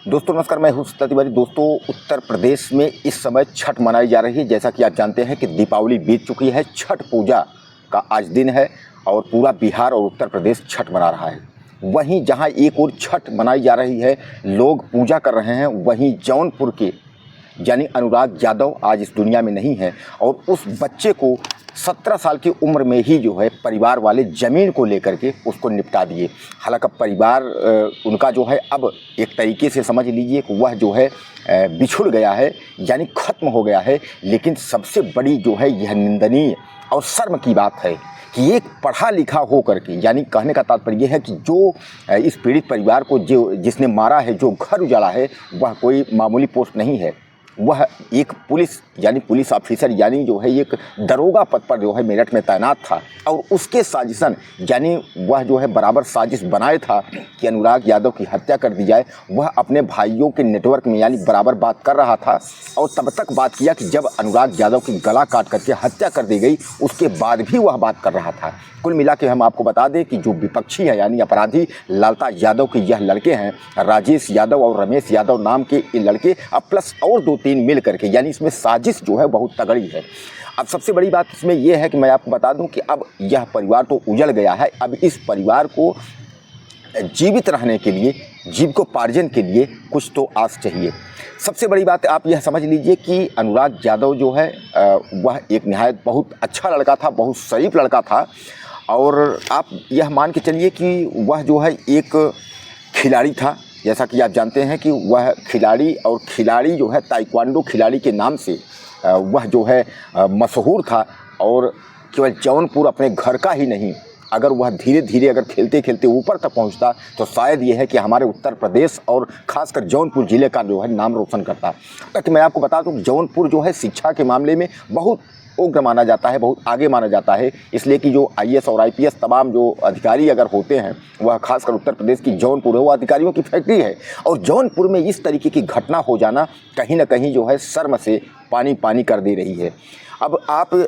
दोस्तों नमस्कार, मैं हूं सत्ता तिवारी। दोस्तों उत्तर प्रदेश में इस समय छठ मनाई जा रही है। जैसा कि आप जानते हैं कि दीपावली बीत चुकी है, छठ पूजा का आज दिन है और पूरा बिहार और उत्तर प्रदेश छठ मना रहा है। वहीं जहां एक और छठ मनाई जा रही है, लोग पूजा कर रहे हैं, वहीं जौनपुर के यानी अनुराग यादव आज इस दुनिया में नहीं है और उस बच्चे को 17 साल की उम्र में ही जो है परिवार वाले ज़मीन को लेकर के उसको निपटा दिए। हालांकि परिवार उनका जो है अब एक तरीके से समझ लीजिए कि वह जो है बिछुड़ गया है, यानी ख़त्म हो गया है। लेकिन सबसे बड़ी जो है यह निंदनीय और शर्म की बात है कि एक पढ़ा लिखा हो करके, यानी कहने का तात्पर्य यह है कि जो इस पीड़ित परिवार को जिसने मारा है, जो घर उजाड़ा है, वह कोई मामूली पोस्ट नहीं है। वह एक पुलिस ऑफिसर यानी जो है एक दरोगा पद पर जो है मेरठ में तैनात था और उसके साजिशन यानी वह जो है बराबर साजिश बनाए था कि अनुराग यादव की हत्या कर दी जाए। वह अपने भाइयों के नेटवर्क में यानी बराबर बात कर रहा था और तब तक बात किया कि जब अनुराग यादव की गला काट करके हत्या कर दी गई, उसके बाद भी वह बात कर रहा था। कुल मिला के हम आपको बता दें कि जो विपक्षी हैं यानी अपराधी लालता यादव के यह लड़के हैं, राजेश यादव और रमेश यादव नाम के ये लड़के, अब प्लस और 2-3 मिल करके, यानी इसमें साजिश जो है बहुत तगड़ी है। अब सबसे बड़ी बात इसमें यह है कि मैं आपको बता दूं कि अब यह परिवार तो उजड़ गया है। अब इस परिवार को जीवित रहने के लिए, जीविकोपार्जन के लिए कुछ तो आस चाहिए। सबसे बड़ी बात आप यह समझ लीजिए कि अनुराग यादव जो है वह एक निहायत बहुत अच्छा लड़का था, बहुत शरीफ लड़का था और आप यह मान के चलिए कि वह जो है एक खिलाड़ी था। जैसा कि आप जानते हैं कि वह खिलाड़ी और खिलाड़ी जो है ताइक्वांडो खिलाड़ी के नाम से वह जो है मशहूर था और केवल जौनपुर अपने घर का ही नहीं, अगर वह धीरे धीरे अगर खेलते खेलते ऊपर तक पहुंचता तो शायद ये है कि हमारे उत्तर प्रदेश और ख़ासकर जौनपुर ज़िले का जो है नाम रोशन करता। ताकि मैं आपको बता दूं जौनपुर जो है शिक्षा के मामले में बहुत उग्र माना जाता है, बहुत आगे माना जाता है। इसलिए कि जो आईएएस और आईपीएस तमाम जो अधिकारी अगर होते हैं वह खासकर उत्तर प्रदेश की जौनपुर है, वो अधिकारियों की फैक्ट्री है। और जौनपुर में इस तरीके की घटना हो जाना कहीं ना कहीं जो है शर्म से पानी पानी कर दे रही है। अब आप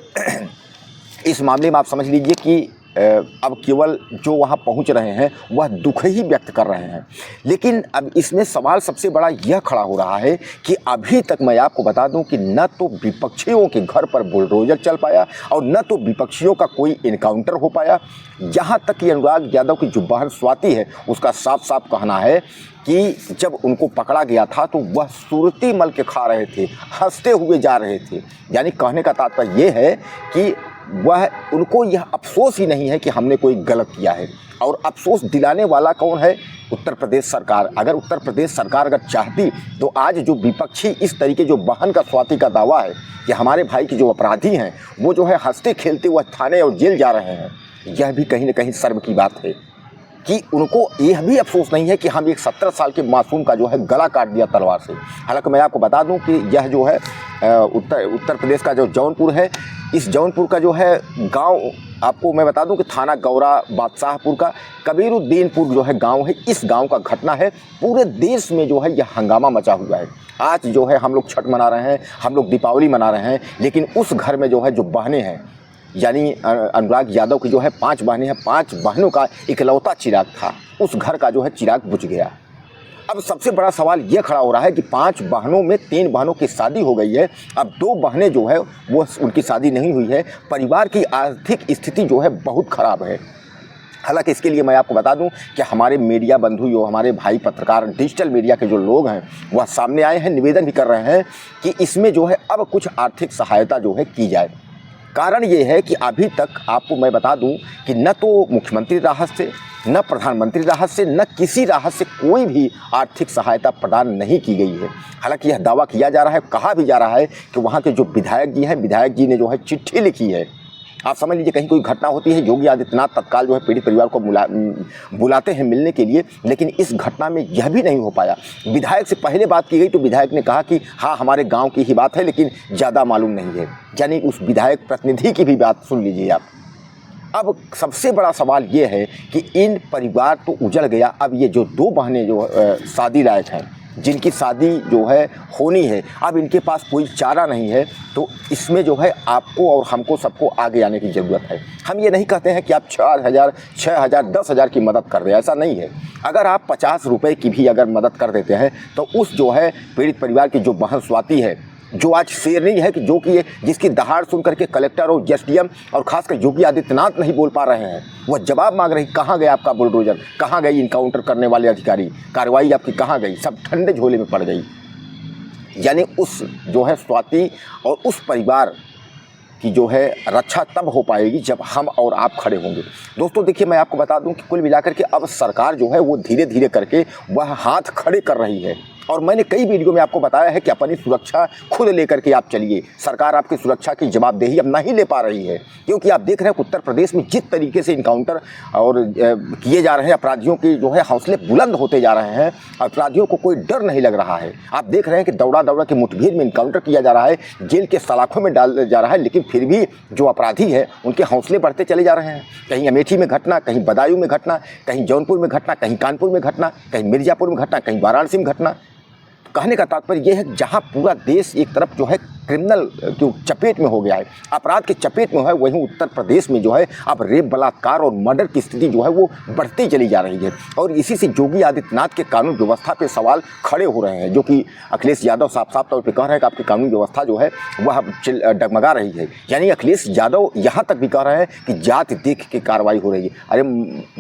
इस मामले में आप समझ लीजिए कि अब केवल जो वहाँ पहुँच रहे हैं वह दुख ही व्यक्त कर रहे हैं। लेकिन अब इसमें सवाल सबसे बड़ा यह खड़ा हो रहा है कि अभी तक मैं आपको बता दूं कि न तो विपक्षियों के घर पर बुलडोजर चल पाया और न तो विपक्षियों का कोई इनकाउंटर हो पाया। यहाँ तक कि अनुराग यादव की जो बहन स्वाति है उसका साफ साफ कहना है कि जब उनको पकड़ा गया था तो वह सुरती मल के खा रहे थे, हंसते हुए जा रहे थे। यानी कहने का तात्पर्य ये है कि वह उनको यह अफसोस ही नहीं है कि हमने कोई गलत किया है। और अफसोस दिलाने वाला कौन है? उत्तर प्रदेश सरकार। अगर उत्तर प्रदेश सरकार अगर चाहती तो आज जो विपक्षी इस तरीके जो बहन का स्वाति का दावा है कि हमारे भाई के जो अपराधी हैं वो जो है हंसते खेलते हुए थाने और जेल जा रहे हैं, यह भी कहीं ना कहीं शर्म की बात है कि उनको यह भी अफसोस नहीं है कि हम एक 17 साल के मासूम का जो है गला काट दिया तलवार से। हालांकि मैं आपको बता दूं कि यह जो है उत्तर प्रदेश का जो जौनपुर है, इस जौनपुर का जो है गांव आपको मैं बता दूं कि थाना गौरा बादशाहपुर का कबीरुद्दीनपुर जो है गांव है। इस गांव का घटना है। पूरे देश में जो है यह हंगामा मचा हुआ है। आज जो है हम लोग छठ मना रहे हैं, हम लोग दीपावली मना रहे हैं, लेकिन उस घर में जो है जो बहनें हैं यानी अनुराग यादव की जो है 5 बहनें हैं, 5 बहनों का इकलौता चिराग था, उस घर का जो है चिराग बुझ गया। अब सबसे बड़ा सवाल ये खड़ा हो रहा है कि 5 बहनों में 3 बहनों की शादी हो गई है, अब 2 बहनें जो है वो उनकी शादी नहीं हुई है। परिवार की आर्थिक स्थिति जो है बहुत ख़राब है। हालांकि इसके लिए मैं आपको बता दूं कि हमारे मीडिया बंधु जो हमारे भाई पत्रकार डिजिटल मीडिया के जो लोग हैं वह सामने आए हैं, निवेदन भी कर रहे हैं कि इसमें जो है अब कुछ आर्थिक सहायता जो है की जाए। कारण ये है कि अभी तक आपको मैं बता दूं कि न तो मुख्यमंत्री राहत से, न प्रधानमंत्री राहत से, न किसी राहत से कोई भी आर्थिक सहायता प्रदान नहीं की गई है। हालांकि यह दावा किया जा रहा है, कहा भी जा रहा है कि वहाँ के जो विधायक जी हैं, विधायक जी ने जो है चिट्ठी लिखी है। आप समझ लीजिए कहीं कोई घटना होती है, योगी आदित्यनाथ तत्काल जो है पीड़ित परिवार को बुलाते हैं मिलने के लिए, लेकिन इस घटना में यह भी नहीं हो पाया। विधायक से पहले बात की गई तो विधायक ने कहा कि हाँ हमारे गांव की ही बात है लेकिन ज़्यादा मालूम नहीं है। यानी उस विधायक प्रतिनिधि की भी बात सुन लीजिए आप। अब सबसे बड़ा सवाल ये है कि इन परिवार तो उजड़ गया, अब ये जो 2 बहनें जो शादी लायक हैं जिनकी शादी जो है होनी है, अब इनके पास कोई चारा नहीं है, तो इसमें जो है आपको और हमको सबको आगे आने की ज़रूरत है। हम ये नहीं कहते हैं कि आप 4,000, 6,000, 10,000 की मदद कर दें, ऐसा नहीं है। अगर आप 50 रुपये की भी अगर मदद कर देते हैं तो उस जो है पीड़ित परिवार की जो बहन स्वाति है, जो आज शेरनी है, कि जो कि जिसकी दहाड़ सुन करके कलेक्टर और एसडीएम और खासकर योगी आदित्यनाथ नहीं बोल पा रहे हैं, वह जवाब मांग रही, कहाँ गया आपका बुलडोजर, कहाँ गई इनकाउंटर करने वाले अधिकारी, कार्रवाई आपकी कहाँ गई, सब ठंडे झोले में पड़ गई। यानी उस जो है स्वाति और उस परिवार की जो है रक्षा तब हो पाएगी जब हम और आप खड़े होंगे। दोस्तों देखिए, मैं आपको बता दूं कि कुल मिलाकर के अब सरकार जो है वो धीरे धीरे करके वह हाथ खड़े कर रही है, और मैंने कई वीडियो में आपको बताया है कि अपनी सुरक्षा खुद लेकर के आप चलिए। सरकार आपकी सुरक्षा की जवाबदेही अब नहीं ले पा रही है, क्योंकि आप देख रहे हैं उत्तर प्रदेश में जिस तरीके से इनकाउंटर और किए जा रहे हैं, अपराधियों के जो है हौसले बुलंद होते जा रहे हैं, अपराधियों को कोई डर नहीं लग रहा है। आप देख रहे हैं कि दौड़ा दौड़ा के मुठभेड़ में इनकाउंटर किया जा रहा है, जेल के सलाखों में डाल जा रहा है, लेकिन फिर भी जो अपराधी है उनके हौसले बढ़ते चले जा रहे हैं। कहीं अमेठी में घटना, कहीं बदायूं में घटना, कहीं जौनपुर में घटना, कहीं कानपुर में घटना, कहीं मिर्जापुर में घटना, कहीं वाराणसी में घटना। कहने का तात्पर्य यह है कि जहां पूरा देश एक तरफ जो है क्रिमिनल की चपेट में हो गया है, अपराध के चपेट में है, वहीं उत्तर प्रदेश में जो है अब रेप, बलात्कार और मर्डर की स्थिति जो है वो बढ़ती चली जा रही है। और इसी से योगी आदित्यनाथ के कानून व्यवस्था पे सवाल खड़े हो रहे हैं, जो कि अखिलेश यादव साफ साफ तौर पर कह रहे हैं कि आपकी कानून व्यवस्था जो है वह डगमगा रही है। यानी अखिलेश यादव यहाँ तक भी कह रहे हैं कि जाति देख के कार्रवाई हो रही है। अरे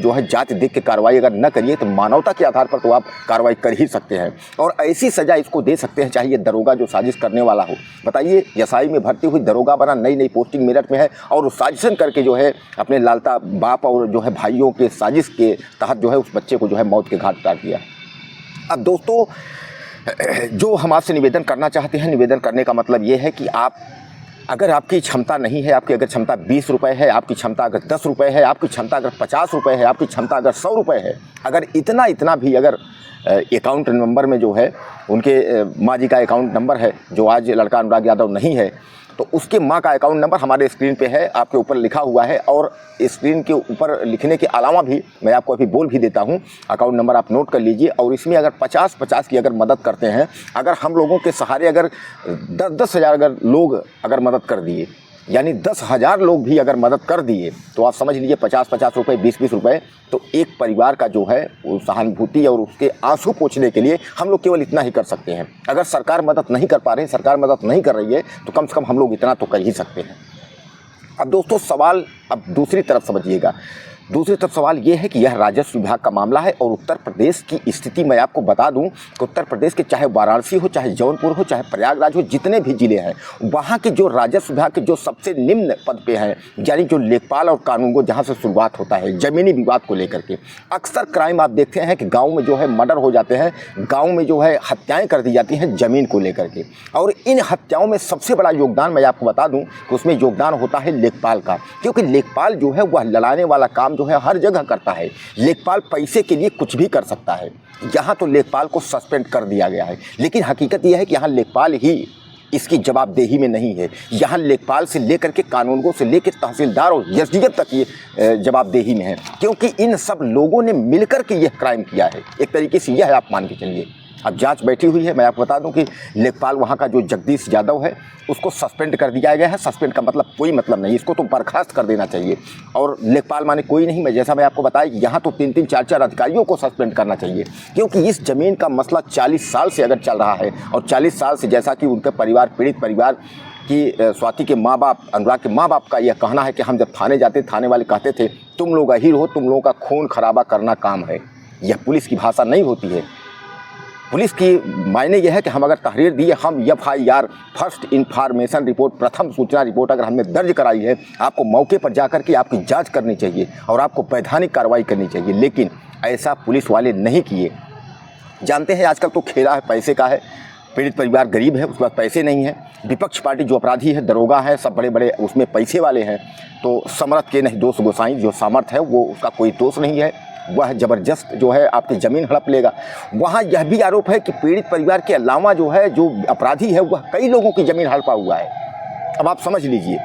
जो है जाति देख के कार्रवाई अगर न करिए तो मानवता के आधार पर तो आप कार्रवाई कर ही सकते हैं, और ऐसी सजा इसको दे सकते हैं, चाहे ये दरोगा जो साजिश करने वाला हो। बताइए, एसआई में भर्ती हुई दरोगा बना, नई नई पोस्टिंग मेरठ में है, और उस साजिशन करके जो है अपने लालता बाप और जो है भाइयों के साजिश के तहत जो है उस बच्चे को जो है मौत के घाट उतार दिया। अब दोस्तों, जो हम आपसे निवेदन करना चाहते हैं, निवेदन करने का मतलब ये है कि आप, अगर आपकी क्षमता नहीं है, आपकी अगर क्षमता 20 रुपये है, आपकी क्षमता अगर 10 रुपये है, आपकी क्षमता अगर 50 रुपये है, आपकी क्षमता अगर 100 रुपये है, अगर इतना भी अगर अकाउंट नंबर में जो है उनके माँ जी का अकाउंट नंबर है, जो आज लड़का अनुराग यादव नहीं है, तो उसके माँ का अकाउंट नंबर हमारे स्क्रीन पे है, आपके ऊपर लिखा हुआ है। और स्क्रीन के ऊपर लिखने के अलावा भी मैं आपको अभी बोल भी देता हूँ, अकाउंट नंबर आप नोट कर लीजिए। और इसमें अगर 50-50 की अगर मदद करते हैं, अगर हम लोगों के सहारे अगर 10-10 हज़ार अगर लोग अगर मदद कर दिए, यानी 10,000 लोग भी अगर मदद कर दिए, तो आप समझ लीजिए 50-50 रुपये, 20-20 रुपये, तो एक परिवार का जो है वो सहानुभूति और उसके आंसू पोंछने के लिए हम लोग केवल इतना ही कर सकते हैं। अगर सरकार मदद नहीं कर पा रही, सरकार मदद नहीं कर रही है, तो कम से कम हम लोग इतना तो कर ही सकते हैं। अब दोस्तों सवाल अब दूसरी तरफ समझिएगा। दूसरी तरफ सवाल ये है कि यह राजस्व विभाग का मामला है, और उत्तर प्रदेश की स्थिति मैं आपको बता दूं कि उत्तर प्रदेश के चाहे वाराणसी हो, चाहे जौनपुर हो, चाहे प्रयागराज हो, जितने भी ज़िले हैं, वहाँ के जो राजस्व विभाग के जो सबसे निम्न पद पे हैं, यानी जो लेखपाल और कानूनगो, जहाँ से शुरुआत होता है ज़मीनी विवाद को लेकर के, अक्सर क्राइम आप देखते हैं कि गाँव में जो है मर्डर हो जाते हैं, गाँव में जो है हत्याएँ कर दी जाती हैं ज़मीन को लेकर के। और इन हत्याओं में सबसे बड़ा योगदान मैं आपको बता दूँ कि उसमें योगदान होता है लेखपाल का, क्योंकि लेखपाल जो है वह लड़ाने वाला काम जो है हर जगह करता है। लेखपाल पैसे के लिए कुछ भी कर सकता है। यहाँ तो लेखपाल को सस्पेंड कर दिया गया है, लेकिन हकीकत यह है कि यहाँ लेखपाल ही इसकी जवाबदेही में नहीं है। यहाँ लेखपाल से लेकर के कानूनगो से लेकर तहसीलदार और एसडीएम तक ये जवाबदेही में है, क्योंकि इन सब लोगों ने मिलकर के यह क्राइम किया है। एक तरीके से यह है, आप मान के चलिए। अब जांच बैठी हुई है। मैं आपको बता दूं कि लेखपाल वहाँ का जो जगदीश यादव है उसको सस्पेंड कर दिया गया है। सस्पेंड का मतलब कोई मतलब नहीं, इसको तो बर्खास्त कर देना चाहिए। और लेखपाल माने कोई नहीं, मैं जैसा मैं आपको बताया कि यहाँ तो 3-3, 4-4 अधिकारियों को सस्पेंड करना चाहिए, क्योंकि इस ज़मीन का मसला 40 साल से अगर चल रहा है, और 40 साल से जैसा कि उनके परिवार, पीड़ित परिवार कि स्वाति के माँ बाप, अनुराग के माँ बाप का यह कहना है कि हम जब थाने जाते, थाने वाले कहते थे तुम लोग अहीर हो, तुम लोगों का खून खराबा करना काम है। यह पुलिस की भाषा नहीं होती है। पुलिस की मायने यह है कि हम अगर तहरीर दिए, हम FIR फर्स्ट इन्फॉर्मेशन रिपोर्ट, प्रथम सूचना रिपोर्ट अगर हमने दर्ज कराई है, आपको मौके पर जाकर के आपकी जांच करनी चाहिए और आपको वैधानिक कार्रवाई करनी चाहिए। लेकिन ऐसा पुलिस वाले नहीं किए। जानते हैं आजकल तो खेला है पैसे का है, पीड़ित परिवार गरीब है, उसके पास पैसे नहीं है। विपक्ष पार्टी जो अपराधी है, दरोगा है, सब बड़े बड़े उसमें पैसे वाले हैं। तो समर्थ के नहीं दोष गोसाई, जो सामर्थ है वो उसका कोई दोष नहीं है, वह ज़बरदस्त जो है आपकी ज़मीन हड़प लेगा। वहाँ यह भी आरोप है कि पीड़ित परिवार के अलावा जो है जो अपराधी है वह कई लोगों की ज़मीन हड़पा हुआ है। अब आप समझ लीजिए।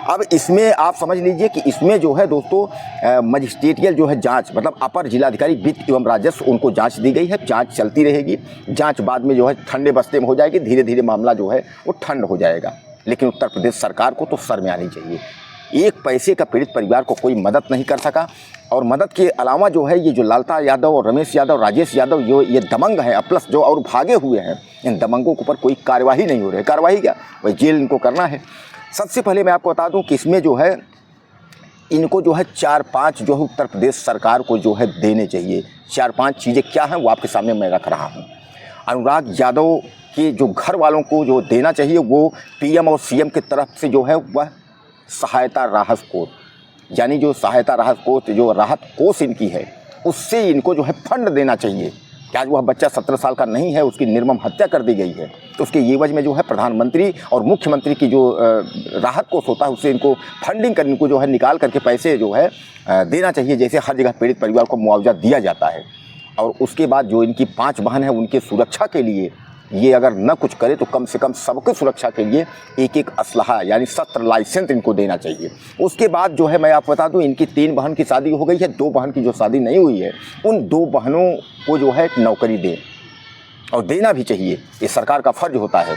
अब इसमें आप समझ लीजिए कि इसमें जो है दोस्तों मजिस्ट्रेटियल जो है जांच, मतलब अपर जिलाधिकारी वित्त एवं राजस्व, उनको जांच दी गई है। जांच चलती रहेगी। जांच बाद में जो है ठंडे बस्ते में हो जाएगी। धीरे धीरे मामला जो है वो ठंड हो जाएगा। लेकिन उत्तर प्रदेश सरकार को तो शर्म आनी चाहिए। एक पैसे का पीड़ित परिवार को कोई मदद नहीं कर सका। और मदद के अलावा जो है ये जो लालता यादव और रमेश यादव, राजेश यादव, जो ये दबंग हैं, प्लस जो और भागे हुए हैं, इन दबंगों के ऊपर कोई कार्यवाही नहीं हो रही है। कार्यवाही क्या, वही जेल इनको करना है। सबसे पहले मैं आपको बता दूं कि इसमें जो है इनको जो है 4-5 जो है उत्तर प्रदेश सरकार को जो है देने चाहिए। 4-5 चीज़ें क्या हैं वो आपके सामने मैं रख रहा हूँ। अनुराग यादव के जो घर वालों को जो देना चाहिए वो पीएम और सीएम की तरफ से जो है वह सहायता राहत कोष, यानी जो सहायता राहत कोष, जो राहत कोष इनकी है, उससे इनको जो है फंड देना चाहिए। कि आज वह बच्चा 17 साल का नहीं है, उसकी निर्मम हत्या कर दी गई है, तो उसके एवज में जो है प्रधानमंत्री और मुख्यमंत्री की जो राहत कोष होता है उससे इनको फंडिंग कर, इनको जो है निकाल करके पैसे जो है देना चाहिए, जैसे हर जगह पीड़ित परिवार को मुआवजा दिया जाता है। और उसके बाद जो इनकी 5 बहन है उनकी सुरक्षा के लिए ये अगर न कुछ करे तो कम से कम सबकी सुरक्षा के लिए एक असलहा यानी शस्त्र लाइसेंस इनको देना चाहिए। उसके बाद जो है मैं आपको बता दूं, इनकी 3 बहन की शादी हो गई है। 2 बहन की जो शादी नहीं हुई है, उन 2 बहनों को जो है नौकरी दें, और देना भी चाहिए, ये सरकार का फर्ज होता है।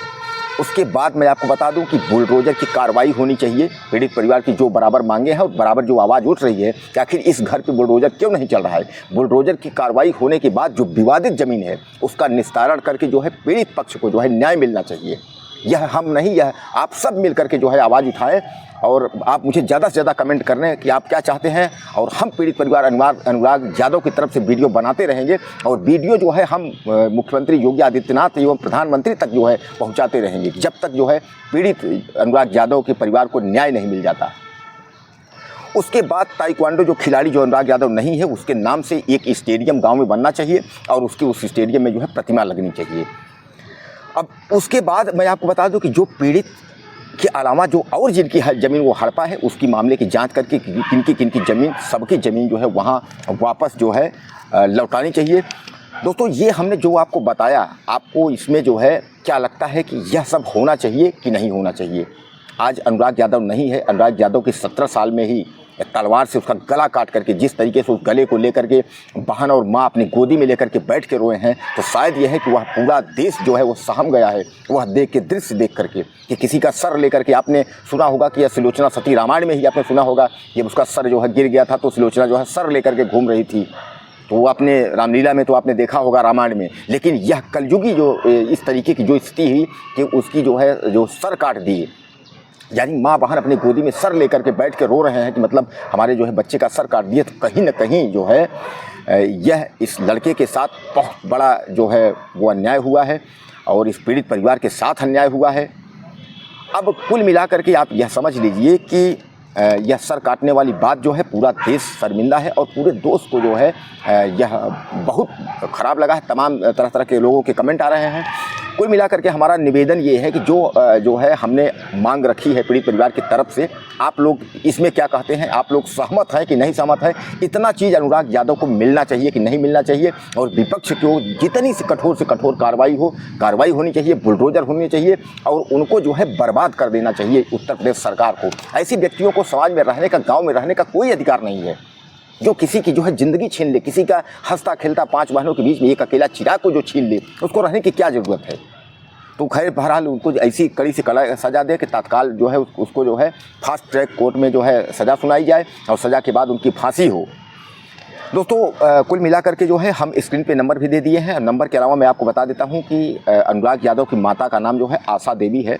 उसके बाद मैं आपको बता दूं कि बुलडोजर की कार्रवाई होनी चाहिए। पीड़ित परिवार की जो बराबर मांगे हैं और बराबर जो आवाज़ उठ रही है कि आखिर इस घर पे बुलडोजर क्यों नहीं चल रहा है, बुलडोजर की कार्रवाई होने के बाद जो विवादित ज़मीन है उसका निस्तारण करके जो है पीड़ित पक्ष को जो है न्याय मिलना चाहिए। यह हम नहीं, यह आप सब मिल करके जो है आवाज़ उठाएं। और आप मुझे ज़्यादा से ज़्यादा कमेंट कर रहे हैं कि आप क्या चाहते हैं, और हम पीड़ित परिवार अनुराग यादव की तरफ से वीडियो बनाते रहेंगे। और वीडियो जो है हम मुख्यमंत्री योगी आदित्यनाथ एवं प्रधानमंत्री तक जो है पहुंचाते रहेंगे, जब तक जो है पीड़ित अनुराग यादव के परिवार को न्याय नहीं मिल जाता। उसके बाद ताइक्वांडो जो खिलाड़ी जो अनुराग यादव नहीं है, उसके नाम से एक स्टेडियम गाँव में बनना चाहिए, और उसकी उस स्टेडियम में जो है प्रतिमा लगनी चाहिए। अब उसके बाद मैं आपको बता दूं कि जो पीड़ित के अलावा जो और जिनकी ज़मीन वो हड़पा है, उसकी मामले की जांच करके किनकी ज़मीन, सबकी ज़मीन जो है वहाँ वापस जो है लौटानी चाहिए। दोस्तों ये हमने जो आपको बताया, आपको इसमें जो है क्या लगता है कि यह सब होना चाहिए कि नहीं होना चाहिए? आज अनुराग यादव नहीं है, अनुराग यादव की 17 साल में ही तलवार से उसका गला काट करके, जिस तरीके से उस गले को लेकर के बहन और माँ अपनी गोदी में लेकर के बैठ के रोए हैं, तो शायद यह है कि वह पूरा देश जो है वो सहम गया है वह देख के, दृश्य देख करके, कि किसी का सर लेकर के, आपने सुना होगा कि यह सुलोचना सती रामायण में ही आपने सुना होगा, जब उसका सर जो है गिर गया था तो सुलोचना जो है सर लेकर के घूम रही थी। तो वो आपने रामलीला में तो आपने देखा होगा, रामायण में। लेकिन यह कलयुगी जो इस तरीके की जो स्थिति हुई कि उसकी जो है जो सर काट दिए, यानी माँ बहन अपनी गोदी में सर लेकर के बैठ के रो रहे हैं कि मतलब हमारे जो है बच्चे का सर काट दिए। तो कहीं ना कहीं जो है यह इस लड़के के साथ बहुत बड़ा जो है वो अन्याय हुआ है, और इस पीड़ित परिवार के साथ अन्याय हुआ है। अब कुल मिलाकर के आप यह समझ लीजिए कि यह सर काटने वाली बात जो है पूरा देश शर्मिंदा है, और पूरे दोस्त को जो है यह बहुत ख़राब लगा है। तमाम तरह तरह के लोगों के कमेंट आ रहे हैं। कुल मिलाकर के हमारा निवेदन ये है कि जो है हमने मांग रखी है पीड़ित परिवार की तरफ से, आप लोग इसमें क्या कहते हैं, आप लोग सहमत हैं कि नहीं सहमत है? इतना चीज़ अनुराग यादव को मिलना चाहिए कि नहीं मिलना चाहिए? और विपक्ष को जितनी से कठोर कार्रवाई होनी चाहिए, बुलडोजर होनी चाहिए, और उनको जो है बर्बाद कर देना चाहिए उत्तर प्रदेश सरकार को। ऐसे व्यक्तियों को समाज में रहने का, गाँव में रहने का कोई अधिकार नहीं है, जो किसी की जो है ज़िंदगी छीन ले, किसी का हंसता खेलता 5 बहनों के बीच में एक अकेला चिराग को जो छीन ले, उसको रहने की क्या ज़रूरत है? तो खैर बहरहाल उनको ऐसी कड़ी से कड़ा सज़ा दे कि तत्काल जो है उसको जो है फास्ट ट्रैक कोर्ट में जो है सज़ा सुनाई जाए, और सज़ा के बाद उनकी फांसी हो। दोस्तों कुल मिलाकर के जो है हम स्क्रीन पे नंबर भी दे दिए हैं। नंबर के अलावा मैं आपको बता देता हूँ कि अनुराग यादव की माता का नाम जो है आशा देवी है।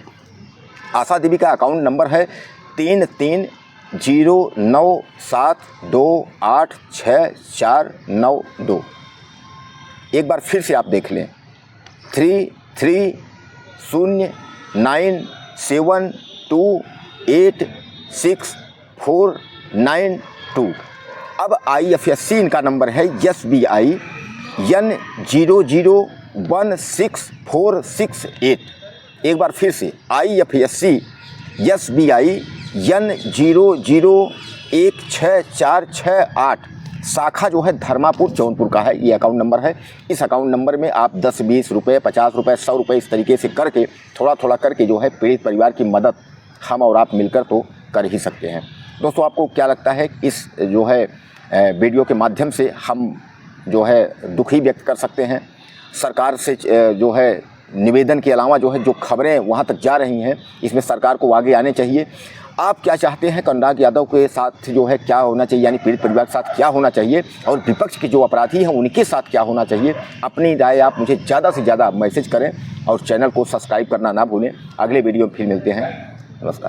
आशा देवी का अकाउंट नंबर है 330972869492। एक बार फिर से आप देख लें, 330972869492। अब IFSC इनका नंबर है SBI N0016468। एक बार फिर से IFSC SBI N0016468। शाखा जो है धर्मापुर जौनपुर का है, ये अकाउंट नंबर है। इस अकाउंट नंबर में आप 10-20 रुपये, 50 रुपये, 100 रुपये इस तरीके से करके थोड़ा थोड़ा करके जो है पीड़ित परिवार की मदद हम और आप मिलकर तो कर ही सकते हैं। दोस्तों, आपको क्या लगता है, इस जो है वीडियो के माध्यम से हम जो है दुख ही व्यक्त कर सकते हैं? सरकार से जो है निवेदन के अलावा जो है जो खबरें वहाँ तक जा रही हैं, इसमें सरकार को आगे आने चाहिए। आप क्या चाहते हैं, अनुराग यादव के साथ जो है क्या होना चाहिए, यानी पीड़ित परिवार के साथ क्या होना चाहिए, और विपक्ष के जो अपराधी हैं उनके साथ क्या होना चाहिए? अपनी राय आप मुझे ज़्यादा से ज़्यादा मैसेज करें और चैनल को सब्सक्राइब करना ना भूलें। अगले वीडियो में फिर मिलते हैं। नमस्कार।